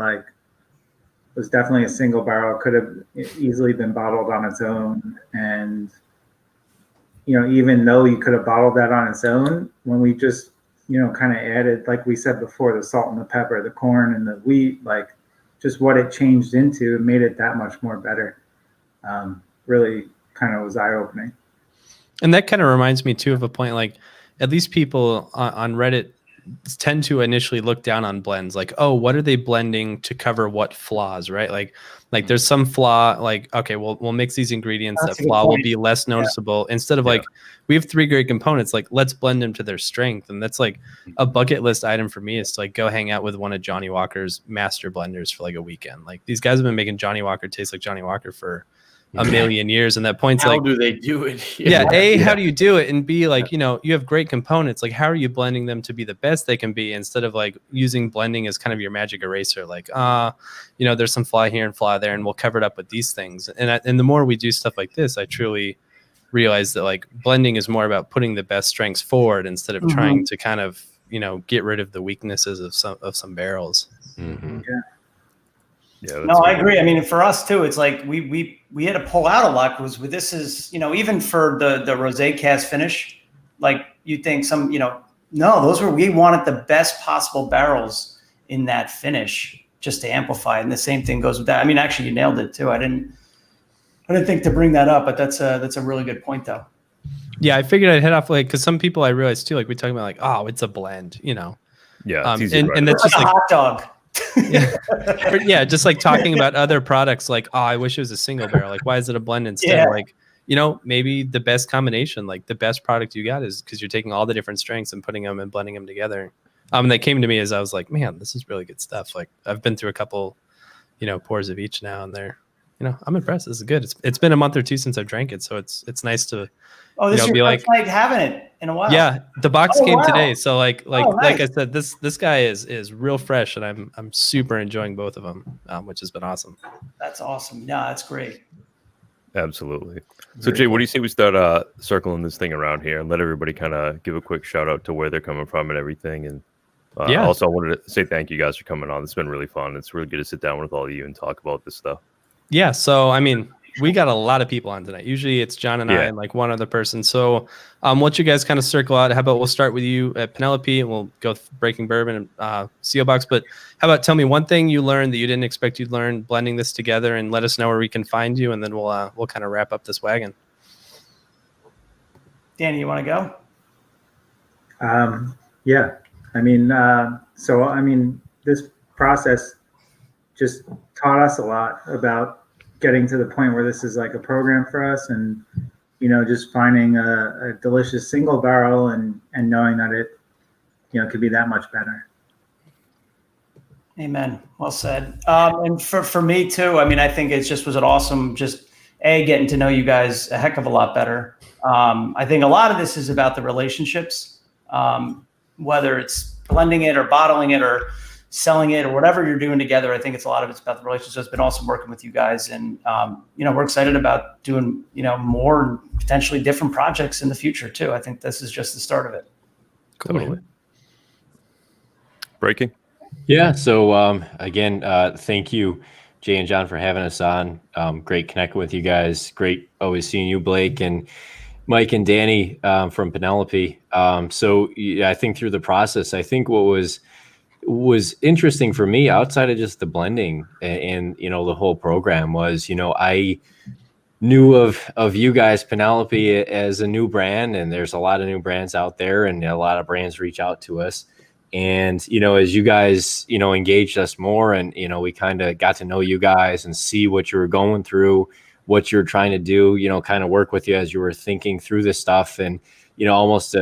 a single barrel, could have easily been bottled on its own. And, you know, even though you could have bottled that on its own, when we just, you know, kind of added, like we said before, the salt and the pepper, the corn and the wheat, like just what it changed into, it made it that much more better. Really kind of was eye-opening. And that kind of reminds me too of a point, like at least people on Reddit tend to initially look down on blends, like, oh, what are they blending to cover what flaws, right? Like there's some flaw, like, okay, we'll mix these ingredients, that flaw will be less noticeable, instead of like, we have 3 great components, like let's blend them to their strength. And that's like a bucket list item for me, is to like go hang out with one of Johnny Walker's master blenders for like a weekend. Like these guys have been making Johnny Walker taste like Johnny Walker for a million years, and that point's how like, do they do it? How do you do it? And B, like, you know, you have great components, like how are you blending them to be the best they can be, instead of like using blending as kind of your magic eraser, like you know, there's some flaw here and flaw there, and we'll cover it up with these things. And the more we do stuff like this, I truly realize that like blending is more about putting the best strengths forward, instead of trying to kind of, you know, get rid of the weaknesses of some barrels. No, I agree. I mean, for us too, it's like we had to pull out a lot, because this is, you know, even for the rosé cast finish, like you think some, you know, no, we wanted the best possible barrels in that finish just to amplify. And the same thing goes with that. I mean, actually you nailed it too. I didn't think to bring that up, but that's a really good point though. Yeah. I figured I'd head off, like, cause some people I realized too, like we talking about like, oh, it's a blend, you know? Yeah. And that's just like a hot dog. Just like talking about other products, like, oh, I wish it was a single barrel, like why is it a blend instead? Like, you know, maybe the best combination, like the best product you got is because you're taking all the different strengths and putting them and blending them together. And they came to me as I was like, man, this is really good stuff. Like I've been through a couple, you know, pours of each now, and they're, you know, I'm impressed. This is good. It's been a month or 2 since I've drank it, so it's nice to this is your first night having it in a while. Yeah, the box came today, so like I said, this guy is real fresh, and I'm super enjoying both of them, which has been awesome. That's awesome. Yeah, that's great. Absolutely. So Jay, what do you say we start circling this thing around here and let everybody kind of give a quick shout out to where they're coming from and everything? And also I wanted to say thank you guys for coming on. It's been really fun. It's really good to sit down with all of you and talk about this stuff. Yeah. So, I mean, we got a lot of people on tonight. Usually it's John and I Yeah. and like one other person. So, what you guys kind of circle out? How about we'll start with you at Penelope and we'll go Breaking Bourbon and Seelbachs. But how about tell me one thing you learned that you didn't expect you'd learn blending this together, and let us know where we can find you, and then we'll kind of wrap up this wagon. Danny, you want to go? Yeah, I mean, this process just taught us a lot about getting to the point where this is like a program for us, and just finding a delicious single barrel and knowing that it could be that much better. Amen. Well said. And for me too, I mean, I think it was an awesome, just getting to know you guys a heck of a lot better. I think a lot of this is about the relationships, whether it's blending it or bottling it or selling it or whatever you're doing together. I think it's about the relationships. It's been awesome working with you guys, and we're excited about doing more potentially different projects in the future too. I think this is just the start of it. Cool. Totally. Breaking. Yeah. So again, thank you, Jay and John, for having us on. Great connecting with you guys. Great always seeing you, Blake, and Mike and Danny from Penelope. So yeah, I think through the process, I think what was interesting for me outside of just the blending and the whole program was, I knew of you guys, Penelope, as a new brand, and there's a lot of new brands out there, and a lot of brands reach out to us. And, as you guys, engaged us more, and, we kind of got to know you guys and see what you were going through, what you're trying to do, kind of work with you as you were thinking through this stuff, and, almost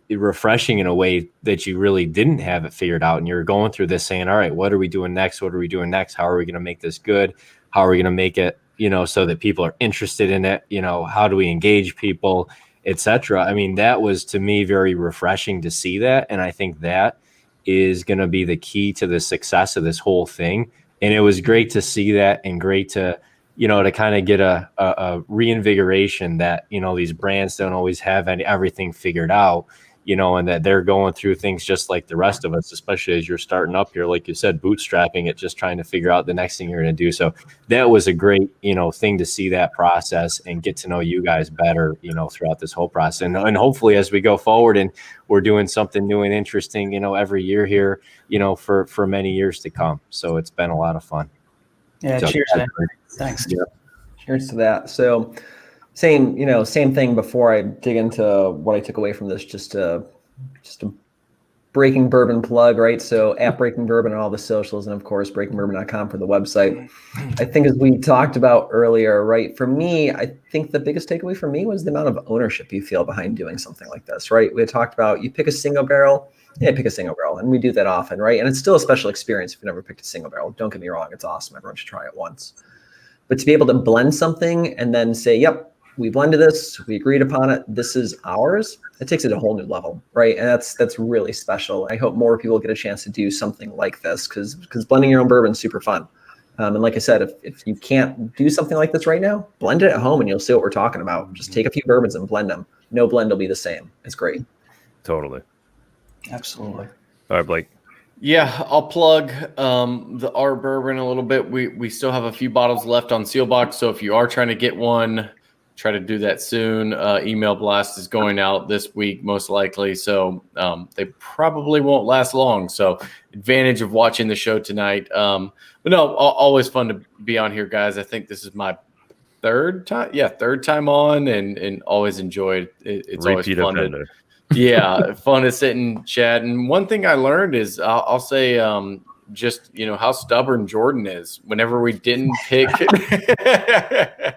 refreshing in a way that you really didn't have it figured out. And you're going through this saying, all right, what are we doing next? What are we doing next? How are we going to make this good? How are we going to make it, so that people are interested in it? How do we engage people, etc.? I mean, that was to me very refreshing to see that. And I think that is going to be the key to the success of this whole thing. And it was great to see that, and great to, to kind of get a reinvigoration that, these brands don't always have everything figured out, and that they're going through things just like the rest of us, especially as you're starting up here, like you said, bootstrapping it, just trying to figure out the next thing you're going to do. So that was a great, thing to see that process and get to know you guys better, throughout this whole process. And hopefully as we go forward and we're doing something new and interesting, every year here, for many years to come. So it's been a lot of fun. Yeah. So, Cheers, man. Thanks. Yeah. Cheers to that. So same thing before I dig into what I took away from this, just a Breaking Bourbon plug, right? So at Breaking Bourbon on all the socials, and of course, breakingbourbon.com for the website. I think as we talked about earlier, right? For me, I think the biggest takeaway for me was the amount of ownership you feel behind doing something like this, right? We had talked about you pick a single barrel. Yeah, pick a single barrel. And we do that often, right? And it's still a special experience if you've never picked a single barrel. Don't get me wrong. It's awesome. Everyone should try it once. But to be able to blend something and then say, yep, we blended this, we agreed upon it, this is ours, it takes it a whole new level, right? And that's really special. I hope more people get a chance to do something like this, because blending your own bourbon is super fun. And like I said, if you can't do something like this right now, blend it at home and you'll see what we're talking about. Just take a few bourbons and blend them. No blend will be the same. It's great. Totally. Absolutely. All right, Blake. Yeah, I'll plug our bourbon a little bit. We still have a few bottles left on Seelbachs, so if you are trying to get one, try to do that soon. Email blast is going out this week, most likely, so they probably won't last long. So advantage of watching the show tonight. But no, always fun to be on here, guys. I think this is my third time on, and always enjoyed it. It's Repeat always fun offender. Yeah, fun to sit and chat. And one thing I learned is I'll say just, how stubborn Jordan is. Whenever we didn't pick. I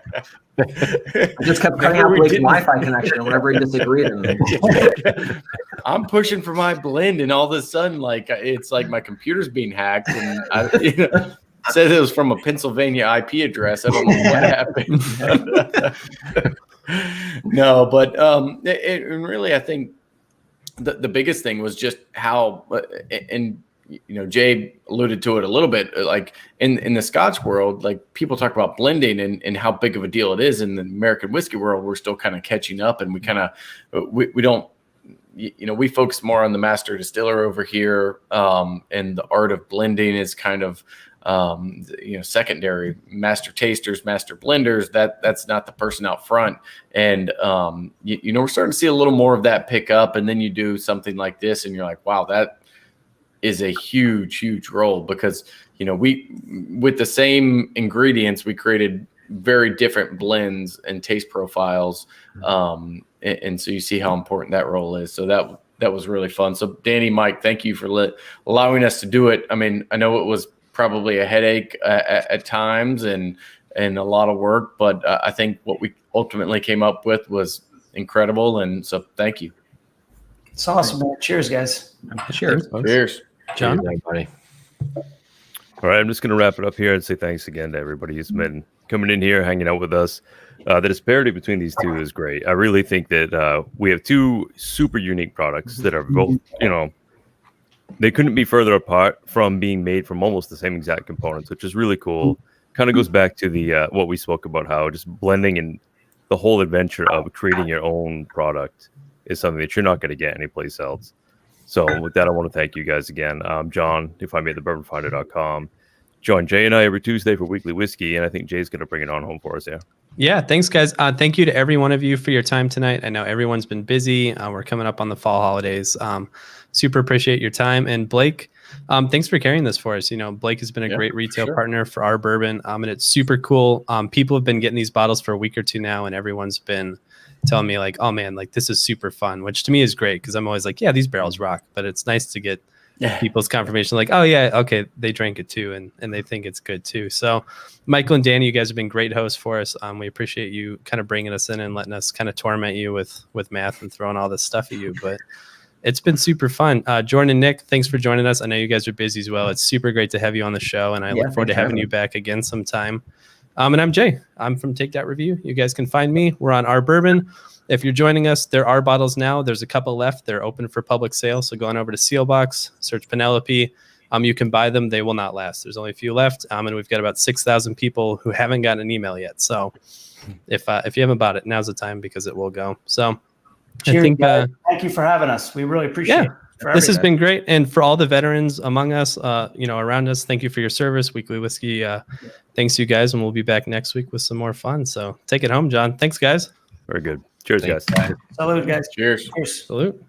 just kept cutting out Blake's Wi-Fi connection whenever he disagreed. I'm pushing for my blend, and all of a sudden, it's like my computer's being hacked, and said it was from a Pennsylvania IP address. I don't know what happened. No, but and really, I think the biggest thing was just how, and Jay alluded to it a little bit, like in the Scotch world, like people talk about blending and how big of a deal it is. In the American whiskey world, we're still kind of catching up, and we kind of we don't we focus more on the master distiller over here, and the art of blending is kind of secondary. Master tasters, master blenders, that's not the person out front. And we're starting to see a little more of that pick up. And then you do something like this and you're like, wow, that is a huge role, because we, with the same ingredients, we created very different blends and taste profiles. And so you see how important that role is. So that was really fun. So Danny, Mike, thank you for allowing us to do it. I mean, I know it was probably a headache at times and a lot of work, but I think what we ultimately came up with was incredible. And so thank you. It's awesome, man. Cheers, guys. Cheers. Cheers. John? Cheers, everybody. All right, I'm just going to wrap it up here and say thanks again to everybody who's been coming in here, hanging out with us. The disparity between these two is great. I really think that we have two super unique products that are both, they couldn't be further apart from being made from almost the same exact components, which is really cool. Kind of goes back to the what we spoke about, how just blending and the whole adventure of creating your own product is something that you're not going to get anyplace else. So with that, I want to thank you guys again. John, you find me at TheBourbonFinder.com. Join Jay and I every Tuesday for weekly whiskey, and I think Jay's going to bring it on home for us here. Yeah, thanks, guys. Thank you to every one of you for your time tonight. I know everyone's been busy. We're coming up on the fall holidays. Super appreciate your time. And Blake, thanks for carrying this for us. Blake has been a great retail partner for our bourbon, and it's super cool. People have been getting these bottles for a week or two now, and everyone's been telling me like, oh man, like this is super fun, which to me is great, because I'm always like, yeah, these barrels rock. But it's nice to get people's confirmation like, oh yeah, okay, they drank it too, and they think it's good too. So Michael and Danny, you guys have been great hosts for us. We appreciate you kind of bringing us in and letting us kind of torment you with math and throwing all this stuff at you, but it's been super fun. Jordan and Nick, thanks for joining us. I know you guys are busy as well. It's super great to have you on the show, and I look forward to having you back again sometime. And I'm Jay. I'm from Take That Review. You guys can find me. We're on Our Bourbon. If you're joining us, there are bottles now. There's a couple left. They're open for public sale. So go on over to Seelbachs, search Penelope. You can buy them. They will not last. There's only a few left. And we've got about 6,000 people who haven't gotten an email yet. So if you haven't bought it, now's the time, because it will go. So cheers, I think thank you for having us. We really appreciate it. This has been great. And for all the veterans among us, around us, thank you for your service. Weekly Whiskey. Thanks, you guys. And we'll be back next week with some more fun. So take it home, John. Thanks, guys. Very good. Cheers, Thanks, guys. Salute, guys. Cheers. Cheers. Salute.